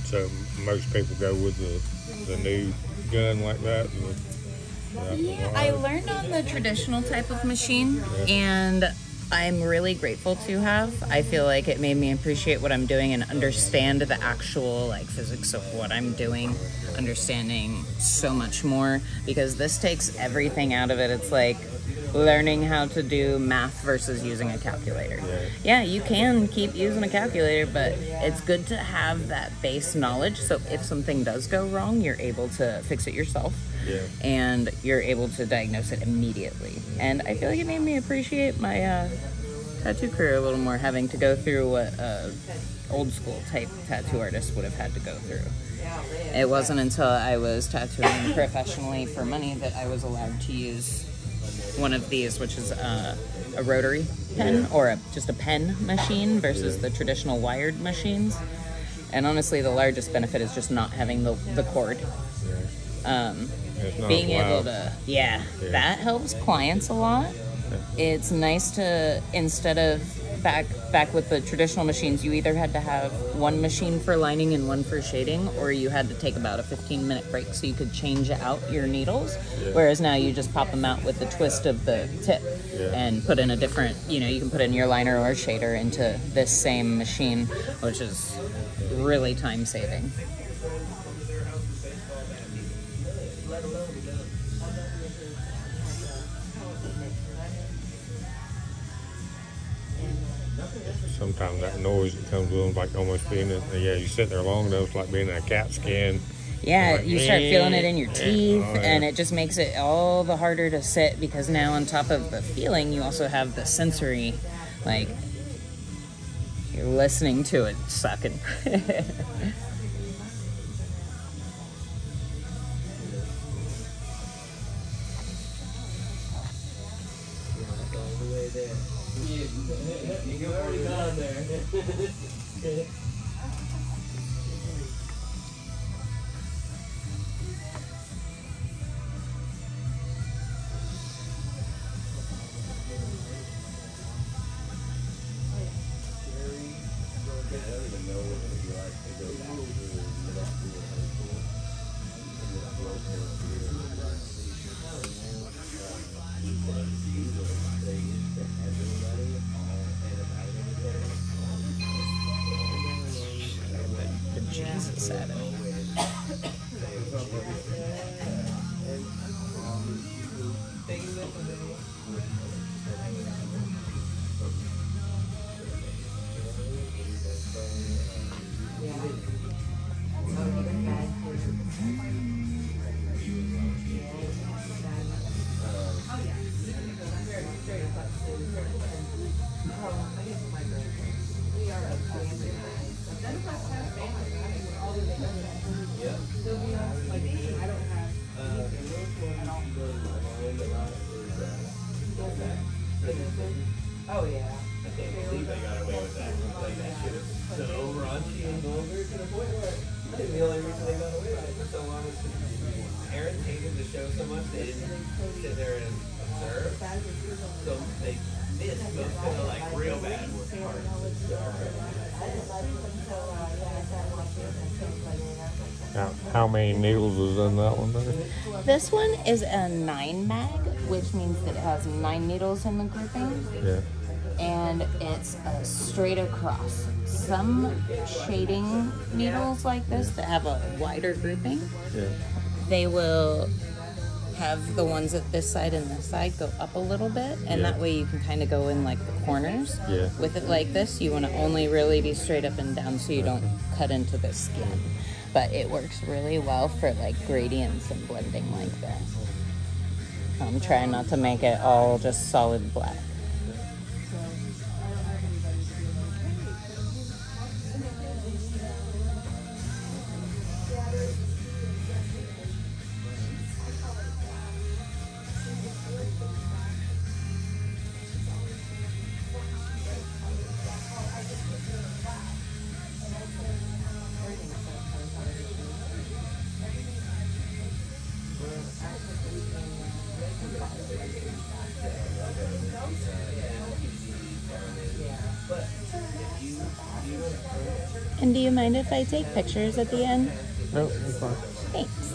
So most people go with the new gun like that. Yeah, I learned on the traditional type of machine, and I'm really grateful to have. I feel like it made me appreciate what I'm doing and understand the actual like physics of what I'm doing, understanding so much more, because this takes everything out of it. It's like learning how to do math versus using a calculator. Yeah, you can keep using a calculator, but it's good to have that base knowledge, so if something does go wrong, you're able to fix it yourself. And you're able to diagnose it immediately. And I feel like it made me appreciate my tattoo career a little more, having to go through what old school type tattoo artist would have had to go through. It wasn't until I was tattooing professionally for money that I was allowed to use one of these, which is a rotary pen, or just a pen machine versus the traditional wired machines. And honestly, the largest benefit is just not having the cord. Being able to, that helps clients a lot. It's nice to, instead of back with the traditional machines, you either had to have one machine for lining and one for shading, or you had to take about a 15-minute break so you could change out your needles. Whereas now you just pop them out with the twist of the tip and put in a different, you can put in your liner or shader into this same machine, which is really time saving. Sometimes that noise that comes with them, like almost being you sit there long enough, it's like being in a cat scan. Yeah, you start feeling it in your teeth, and it just makes it all the harder to sit, because now on top of the feeling, you also have the sensory, like, you're listening to it sucking. You've already gone there. Jesus out of me. Oh yeah. I can't believe they got away with that. Like that shit is so raunchy and vulgar to the point where I think the only reason they got away with it for so long is because parents hated the show so much they didn't sit there and observe. So they missed those kind of like real bad parts. How many needles is in that one there? This one is a 9 mag, which means that it has 9 needles in the grouping. Yeah. And it's straight across. Some shading needles like this that have a wider grouping, they will have the ones at this side and this side go up a little bit, and that way you can kind of go in like the corners. With it like this, you want to only really be straight up and down so you don't cut into the skin. But it works really well for like gradients and blending like this. I'm trying not to make it all just solid black. And do you mind if I take pictures at the end? No, it's fine. Thanks.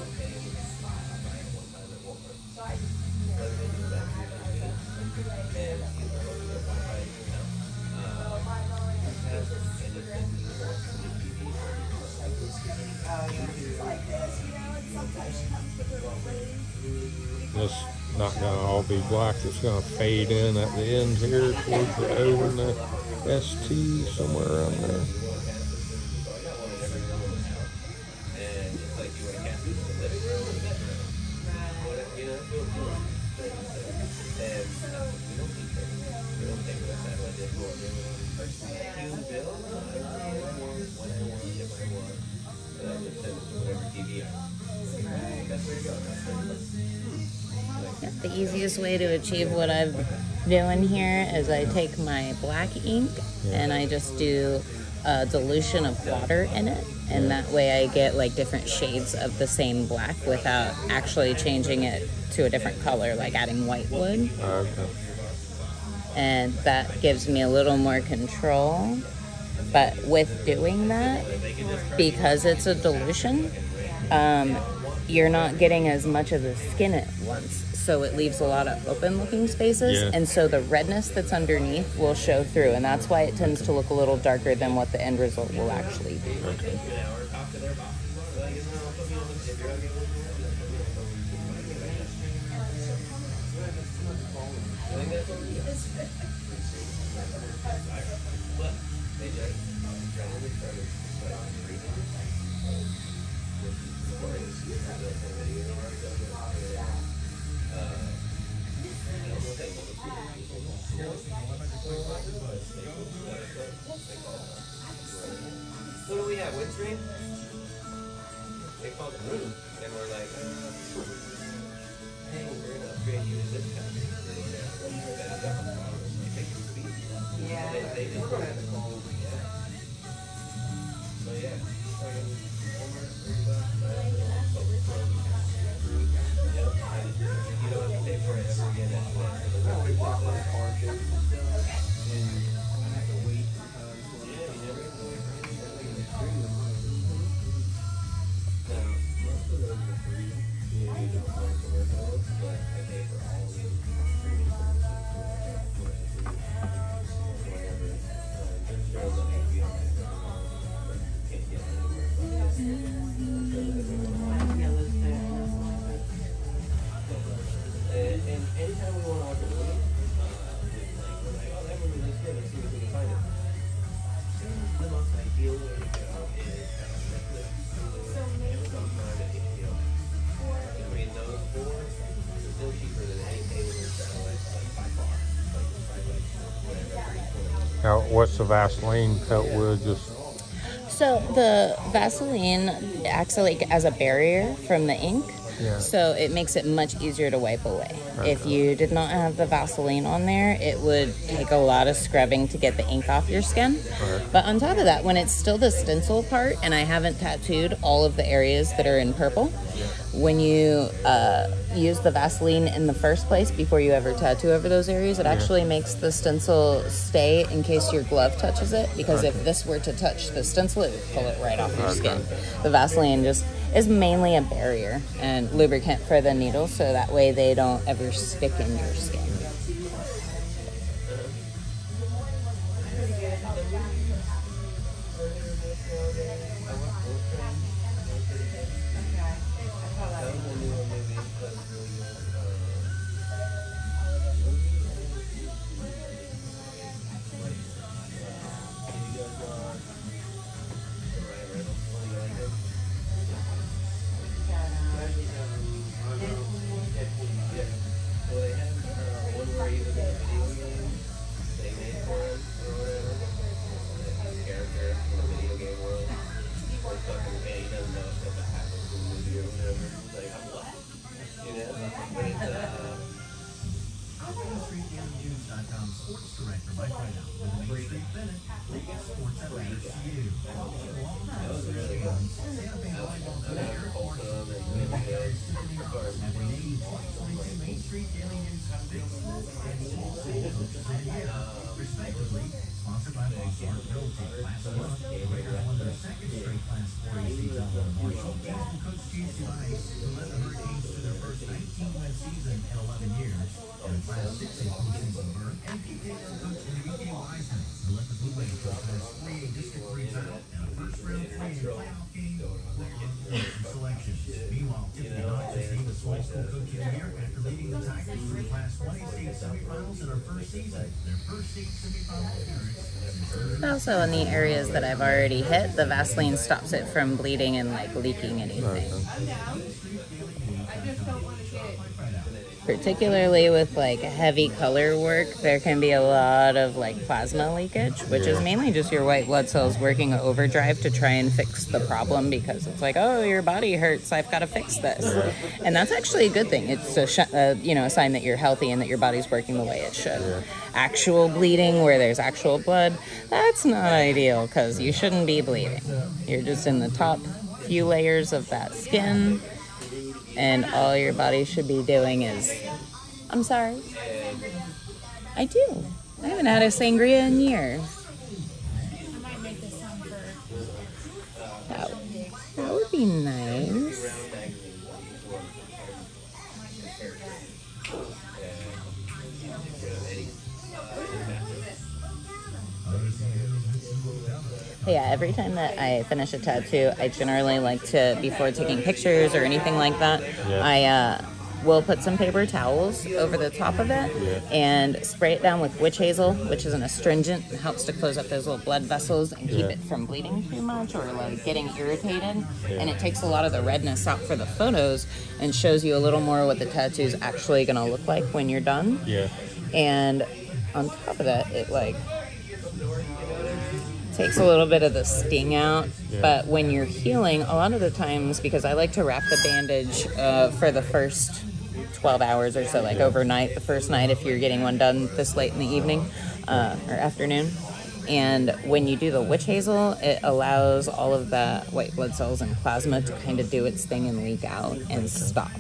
This not gonna all be black. It's gonna fade in at the end here towards the O and the ST, somewhere around there. Yep, the easiest way to achieve what I'm doing here is I take my black ink and I just do a dilution of water in it, and that way I get like different shades of the same black without actually changing it to a different color, like adding white wood. Okay. And that gives me a little more control. But with doing that, because it's a dilution, you're not getting as much of the skin at once. So it leaves a lot of open looking spaces. Yeah. And so the redness that's underneath will show through. And that's why it tends to look a little darker than what the end result will actually be. Okay. What do we have? Windstream? They called me, and we're like, hey, we're gonna upgrade you to this company. Yeah. They just don't have to call. So yeah. You don't have to pay for it ever again. And anytime we want to order movie, we're like, oh, that movie looks good. Let's see if we can find it. The most ideal way to go is Netflix, Amazon Prime, and HBO. I mean, those four are still cheaper than any cable or satellite, like by far. Now, what's the Vaseline help with? Just So the Vaseline acts like as a barrier from the ink. Yeah. So it makes it much easier to wipe away. If you did not have the Vaseline on there, it would take a lot of scrubbing to get the ink off your skin. Right. But on top of that, when it's still the stencil part and I haven't tattooed all of the areas that are in purple, when you use the Vaseline in the first place before you ever tattoo over those areas, it actually makes the stencil stay in case your glove touches it, because if this were to touch the stencil, it would pull it right off your skin. The Vaseline just is mainly a barrier and lubricant for the needles, so that way they don't ever stick in your skin. Also, in the areas that I've already hit, the Vaseline stops it from bleeding and like leaking anything. Particularly with like heavy color work, there can be a lot of like plasma leakage, which is mainly just your white blood cells working overdrive to try and fix the problem, because it's like, oh, your body hurts, I've got to fix this. And that's actually a good thing. It's a sign that you're healthy and that your body's working the way it should. Actual bleeding where there's actual blood, that's not ideal, because you shouldn't be bleeding. You're just in the top few layers of that skin, and all your body should be doing is, I'm sorry. I do. I haven't had a sangria in years. I might make this some for... That would be nice. Yeah, every time that I finish a tattoo, I generally like to, before taking pictures or anything like that, I will put some paper towels over the top of it and spray it down with witch hazel, which is an astringent. It helps to close up those little blood vessels and keep it from bleeding too much or like getting irritated. And it takes a lot of the redness out for the photos and shows you a little more what the tattoo's actually going to look like when you're done. And on top of that, it like takes a little bit of the sting out, but when you're healing, a lot of the times, because I like to wrap the bandage for the first 12 hours or so, like overnight, the first night if you're getting one done this late in the evening or afternoon. And when you do the witch hazel, it allows all of the white blood cells and plasma to kind of do its thing and leak out and stop.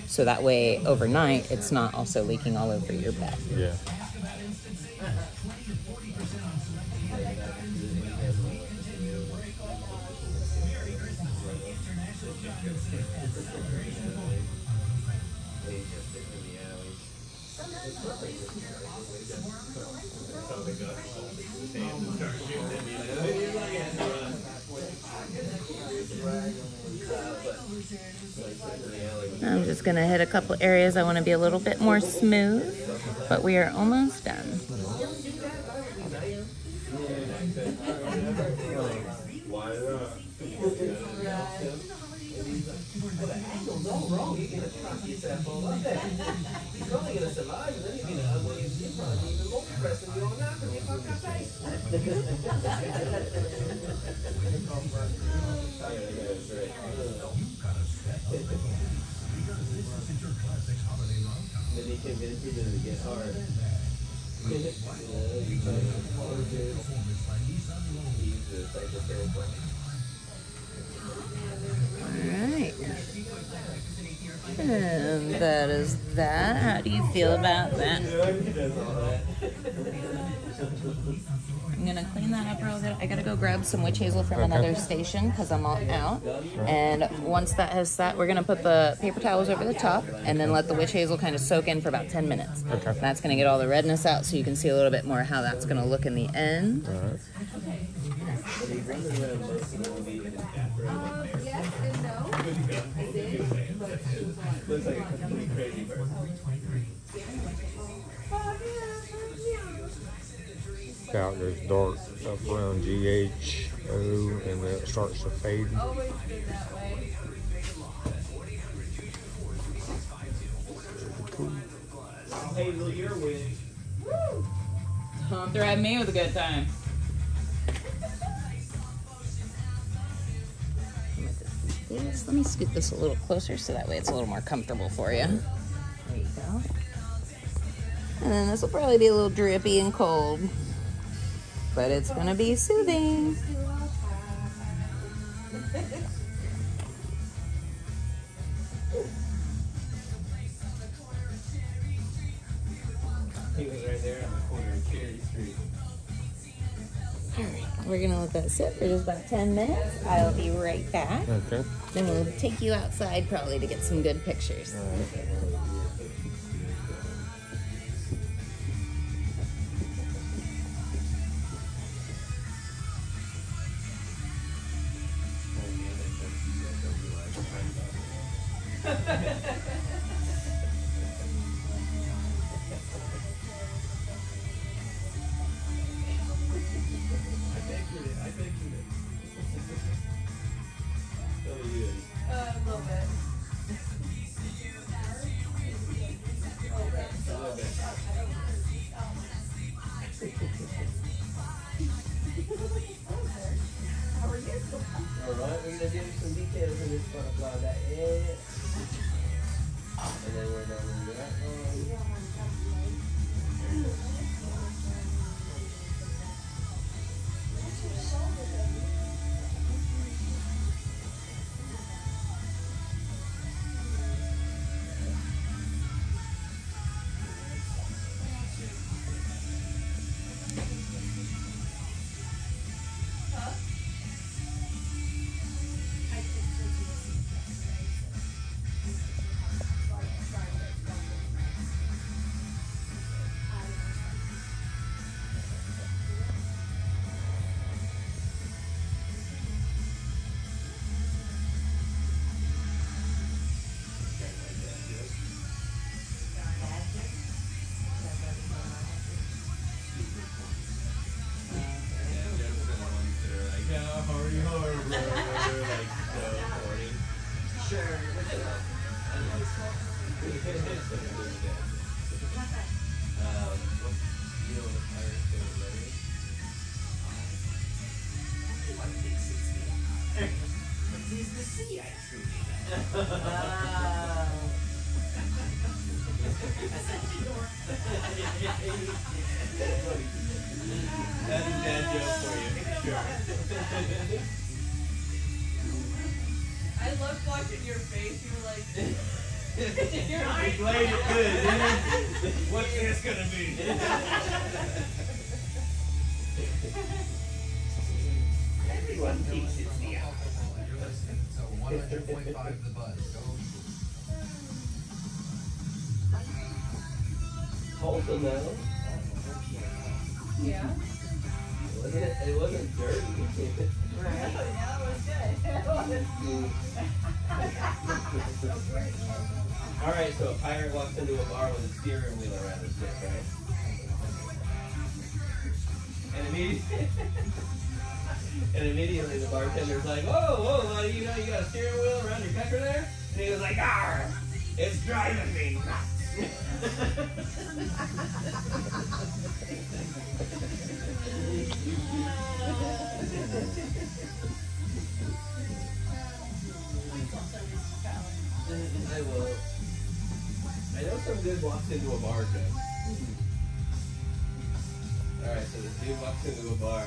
So that way, overnight, it's not also leaking all over your bed. I'm just going to hit a couple areas I want to be a little bit more smooth, but we are almost done. Alright. And that is that. How do you feel about that? I'm going to clean that up real good. I got to go grab some witch hazel from another station because I'm all out. And once that has sat, we're going to put the paper towels over the top and then let the witch hazel kind of soak in for about 10 minutes. That's going to get all the redness out so you can see a little bit more how that's going to look in the end. Looks like a completely crazy person. Out there's dark up around GHO and then it starts to fade. Hazel, you're a witch. Don't threaten me with a good time. Let me scoot this a little closer so that way it's a little more comfortable for you. There you go. And then this will probably be a little drippy and cold, but it's gonna be soothing. He was right there on the corner of Cherry Street. Alright, we're gonna let that sit for just about 10 minutes. I'll be right back. Okay. Then we'll take you outside probably to get some good pictures. I pictured it. So you. A little bit. Alright, we're gonna do some details in this butterfly back here. And then we're gonna do that one. That's a dad joke for you. Sure. I loved watching your face. You were like, You played it good, didn't you? What's this gonna be? Everyone thinks it's the alcohol. You're listening to 100.5 The Buzz. Wholesome though. yeah. It wasn't dirty. Yeah, it was good. Alright, so a pirate walks into a bar with a steering wheel around his neck, right? And immediately the bartender's like, whoa, buddy, you know you got a steering wheel around your pecker there? And he was like, "Arr, it's driving me nuts." I will. I know some dude walks into a bar, Joe. Alright, so this dude walks into a bar.